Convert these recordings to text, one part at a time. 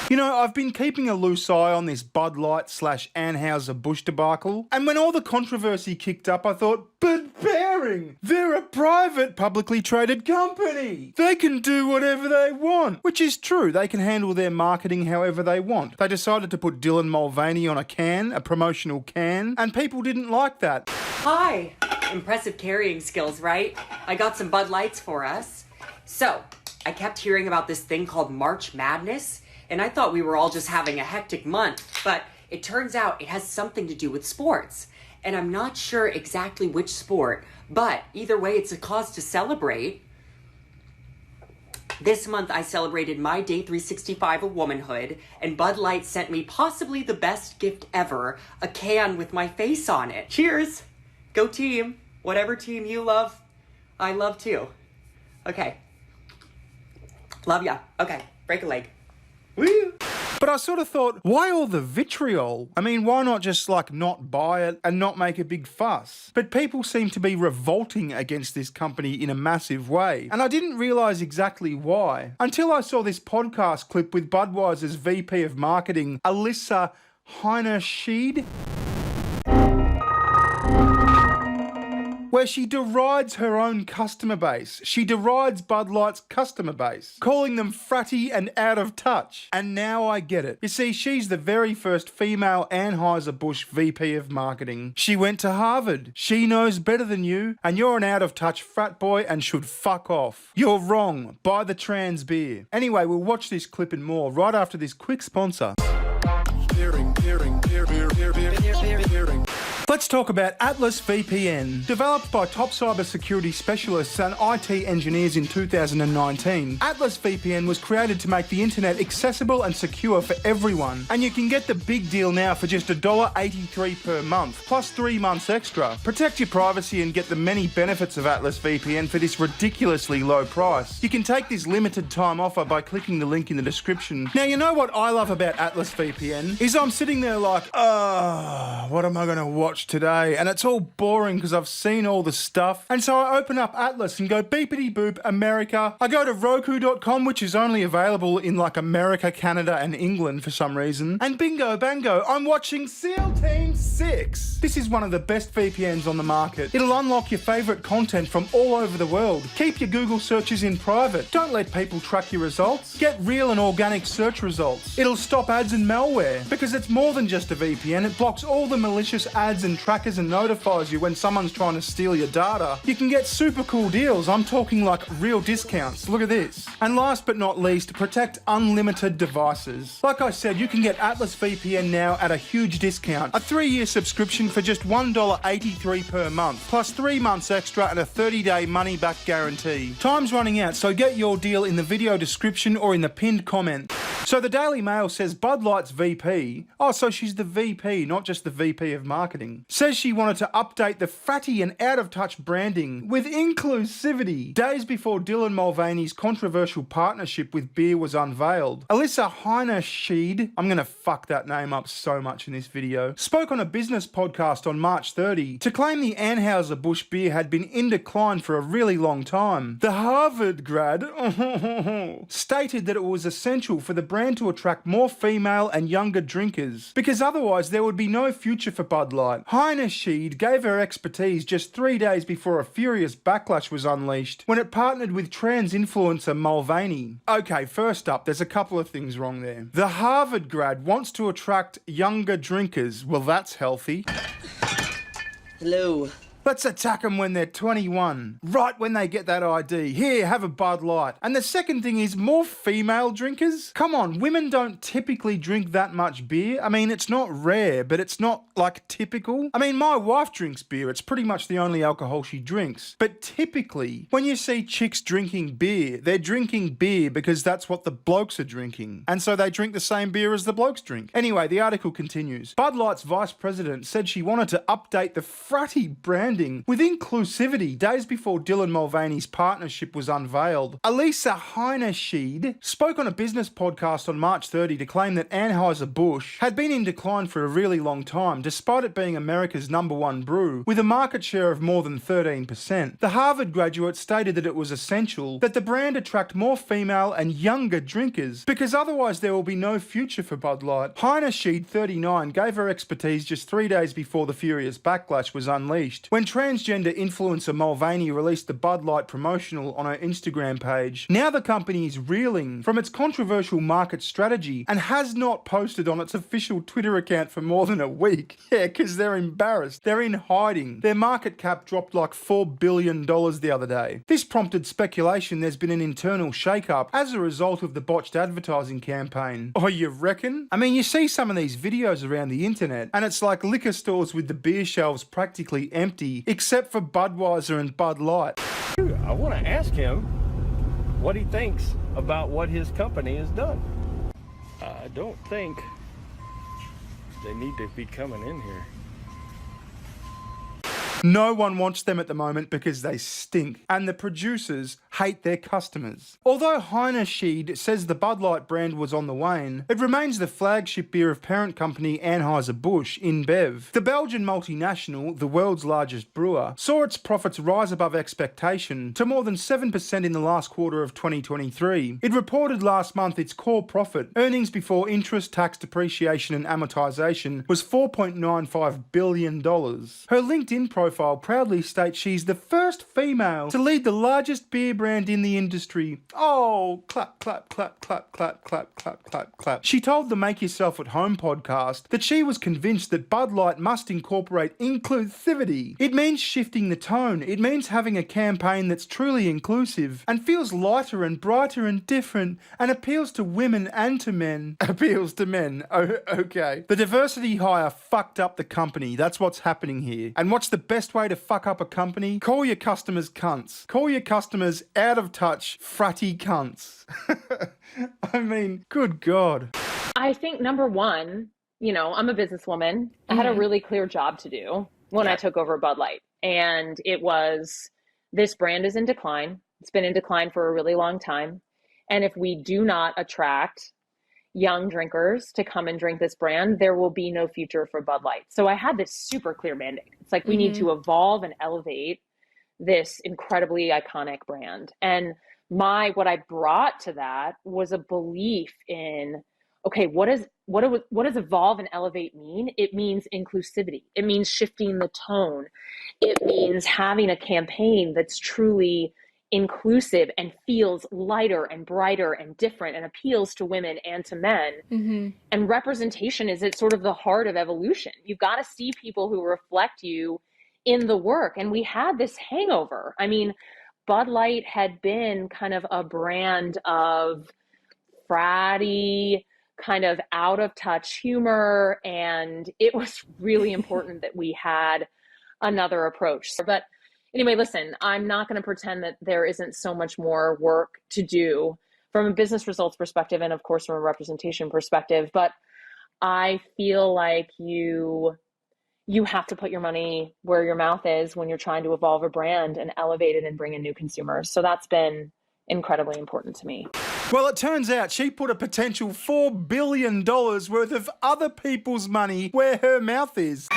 You know, I've been keeping a loose eye on this Bud Light / Anheuser-Busch debacle, and when all the controversy kicked up, I thought, but Bearing, they're a private, publicly traded company. They can do whatever they want, which is true. They can handle their marketing however they want. They decided to put Dylan Mulvaney on a can, a promotional can, and people didn't like that. Hi. Impressive carrying skills, right? I got some Bud Lights for us. So, I kept hearing about this thing called March Madness, and I thought we were all just having a hectic month, but it turns out it has something to do with sports. And I'm not sure exactly which sport, but either way, it's a cause to celebrate. This month, I celebrated my day 365 of womanhood, and Bud Light sent me possibly the best gift ever, a can with my face on it. Cheers! Go team! Whatever team you love, I love too. Okay. Love ya. Okay, break a leg. Woo! But I sort of thought, why all the vitriol? I mean, why not just not buy it and not make a big fuss? But people seem to be revolting against this company in a massive way. And I didn't realise exactly why until I saw this podcast clip with Budweiser's VP of Marketing, Alyssa Heinerscheid, where she derides her own customer base. She derides Bud Light's customer base, calling them fratty and out of touch. And now I get it. You see, she's the very first female Anheuser-Busch VP of Marketing. She went to Harvard. She knows better than you, and you're an out-of-touch frat boy and should fuck off. You're wrong. Buy the trans beer. Anyway, we'll watch this clip and more right after this quick sponsor. Bearing. Let's talk about Atlas VPN. Developed by top cybersecurity specialists and IT engineers in 2019, Atlas VPN was created to make the internet accessible and secure for everyone. And you can get the big deal now for just $1.83 per month, plus 3 months extra. Protect your privacy and get the many benefits of Atlas VPN for this ridiculously low price. You can take this limited time offer by clicking the link in the description. Now, you know what I love about Atlas VPN? Is I'm sitting there like, what am I going to watch today? And it's all boring because I've seen all the stuff. And so I open up Atlas and go beepity boop, America. I go to Roku.com, which is only available in America, Canada, and England for some reason. And bingo bango, I'm watching SEAL Team 6. This is one of the best VPNs on the market. It'll unlock your favourite content from all over the world. Keep your Google searches in private. Don't let people track your results. Get real and organic search results. It'll stop ads and malware because it's more than just a VPN. It blocks all the malicious ads and trackers and notifies you when someone's trying to steal your data. You can get super cool deals. I'm talking real discounts. Look at this. And last but not least, protect unlimited devices. Like I said, you can get Atlas VPN now at a huge discount. A 3-year subscription for just $1.83 per month, plus 3 months extra and a 30-day money-back guarantee. Time's running out, so get your deal in the video description or in the pinned comment. So the Daily Mail says Bud Light's VP, so she's the VP, not just the VP of Marketing, says she wanted to update the fratty and out-of-touch branding with inclusivity days before Dylan Mulvaney's controversial partnership with beer was unveiled. Alyssa Heinerscheid, I'm going to fuck that name up so much in this video, spoke on a business podcast on March 30 to claim the Anheuser-Busch beer had been in decline for a really long time. The Harvard grad stated that it was essential for the brand to attract more female and younger drinkers, because otherwise there would be no future for Bud Light. Heinerscheid gave her expertise just 3 days before a furious backlash was unleashed when it partnered with trans influencer Mulvaney. Okay, first up, there's a couple of things wrong there. The Harvard grad wants to attract younger drinkers. Well, that's healthy. Hello. Let's attack them when they're 21, right when they get that ID. Here, have a Bud Light. And the second thing is more female drinkers. Come on, women don't typically drink that much beer. I mean, it's not rare, but it's not typical. I mean, my wife drinks beer. It's pretty much the only alcohol she drinks. But typically, when you see chicks drinking beer, they're drinking beer because that's what the blokes are drinking. And so they drink the same beer as the blokes drink. Anyway, the article continues. Bud Light's vice president said she wanted to update the fratty brand branding with inclusivity days before Dylan Mulvaney's partnership was unveiled. Elisa Heineschied spoke on a business podcast on March 30 to claim that Anheuser-Busch had been in decline for a really long time, despite it being America's #1 brew, with a market share of more than 13%. The Harvard graduate stated that it was essential that the brand attract more female and younger drinkers, because otherwise there will be no future for Bud Light. Heineschied, 39, gave her expertise just 3 days before the furious backlash was unleashed, when transgender influencer Mulvaney released the Bud Light promotional on her Instagram page. Now the company is reeling from its controversial market strategy and has not posted on its official Twitter account for more than a week. Yeah, because they're embarrassed. They're in hiding. Their market cap dropped like $4 billion the other day. This prompted speculation there's been an internal shake-up as a result of the botched advertising campaign. Oh, you reckon? I mean, you see some of these videos around the internet, and it's like liquor stores with the beer shelves practically empty, except for Budweiser and Bud Light. I want to ask him what he thinks about what his company has done. I don't think they need to be coming in here. No one wants them at the moment because they stink, and the producers hate their customers. Although Heineschied says the Bud Light brand was on the wane, it remains the flagship beer of parent company Anheuser-Busch InBev. The Belgian multinational, the world's largest brewer, saw its profits rise above expectation to more than 7% in the last quarter of 2023. It reported last month its core profit, earnings before interest, tax, depreciation and amortization, was $4.95 billion. Her LinkedIn profile proudly states she's the first female to lead the largest beer brand in the industry. Oh, clap, clap, clap, clap, clap, clap, clap, clap, clap. She told the Make Yourself at Home podcast that she was convinced that Bud Light must incorporate inclusivity. It means shifting the tone. It means having a campaign that's truly inclusive and feels lighter and brighter and different and appeals to women and to men. Appeals to men. Oh, okay. The diversity hire fucked up the company. That's what's happening here. And what's the best way to fuck up a company? Call your customers cunts. Call your customers out of touch, fratty cunts. I mean, good God. I think number one, I'm a businesswoman. I had a really clear job to do when I took over Bud Light. And it was, this brand is in decline. It's been in decline for a really long time. And if we do not attract young drinkers to come and drink this brand, there will be no future for Bud Light. So I had this super clear mandate. It's like, we need to evolve and elevate this incredibly iconic brand. And what I brought to that was a belief in, okay, what does evolve and elevate mean? It means inclusivity. It means shifting the tone. It means having a campaign that's truly inclusive and feels lighter and brighter and different and appeals to women and to men. And representation is at sort of the heart of evolution. You've got to see people who reflect you in the work. And we had this hangover. I mean, Bud Light had been kind of a brand of fratty, kind of out of touch humor. And it was really important that we had another approach. But anyway, listen, I'm not going to pretend that there isn't so much more work to do from a business results perspective and of course from a representation perspective. But I feel like you have to put your money where your mouth is when you're trying to evolve a brand and elevate it and bring in new consumers. So that's been incredibly important to me. Well, it turns out she put a potential $4 billion worth of other people's money where her mouth is.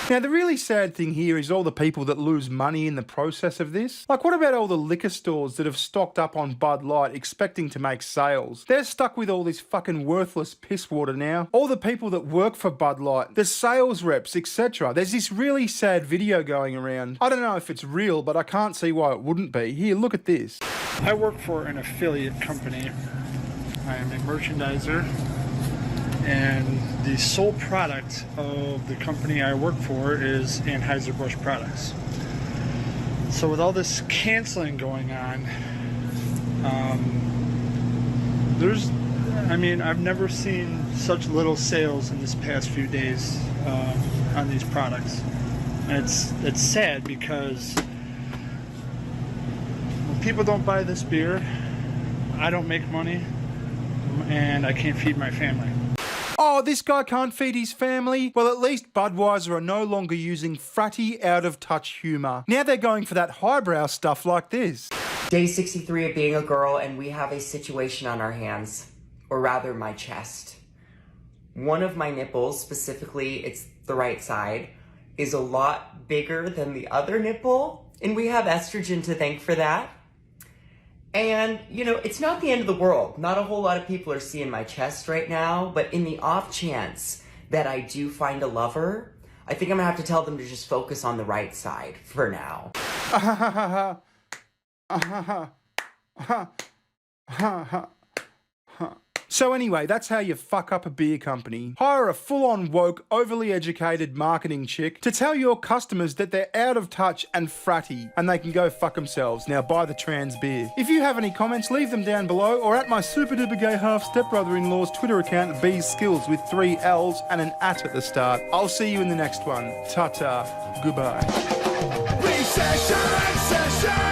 Now, the really sad thing here is all the people that lose money in the process of this. Like, what about all the liquor stores that have stocked up on Bud Light expecting to make sales? They're stuck with all this fucking worthless piss water now. All the people that work for Bud Light, the sales reps, etc. There's this really sad video going around. I don't know if it's real, but I can't see why it wouldn't be. Here, look at this. I work for an affiliate company. I am a merchandiser. And the sole product of the company I work for is Anheuser-Busch products. So with all this canceling going on, I've never seen such little sales in this past few days on these products. And it's sad because when people don't buy this beer, I don't make money. and I can't feed my family. Oh, this guy can't feed his family? Well, at least Budweiser are no longer using fratty, out-of-touch humour. Now they're going for that highbrow stuff like this. Day 63 of being a girl, and we have a situation on our hands. Or rather, my chest. One of my nipples, specifically, it's the right side, is a lot bigger than the other nipple, and we have estrogen to thank for that. And, you know, it's not the end of the world. Not a whole lot of people are seeing my chest right now, but in the off chance that I do find a lover, I think I'm gonna have to tell them to just focus on the right side for now. So anyway, that's how you fuck up a beer company. Hire a full-on woke, overly educated marketing chick to tell your customers that they're out of touch and fratty, and they can go fuck themselves. Now buy the trans beer. If you have any comments, leave them down below or at my super duper gay half stepbrother-in-law's Twitter account, B's Skills, with 3 L's and an at the start. I'll see you in the next one. Ta-ta. Goodbye. Recession, recession.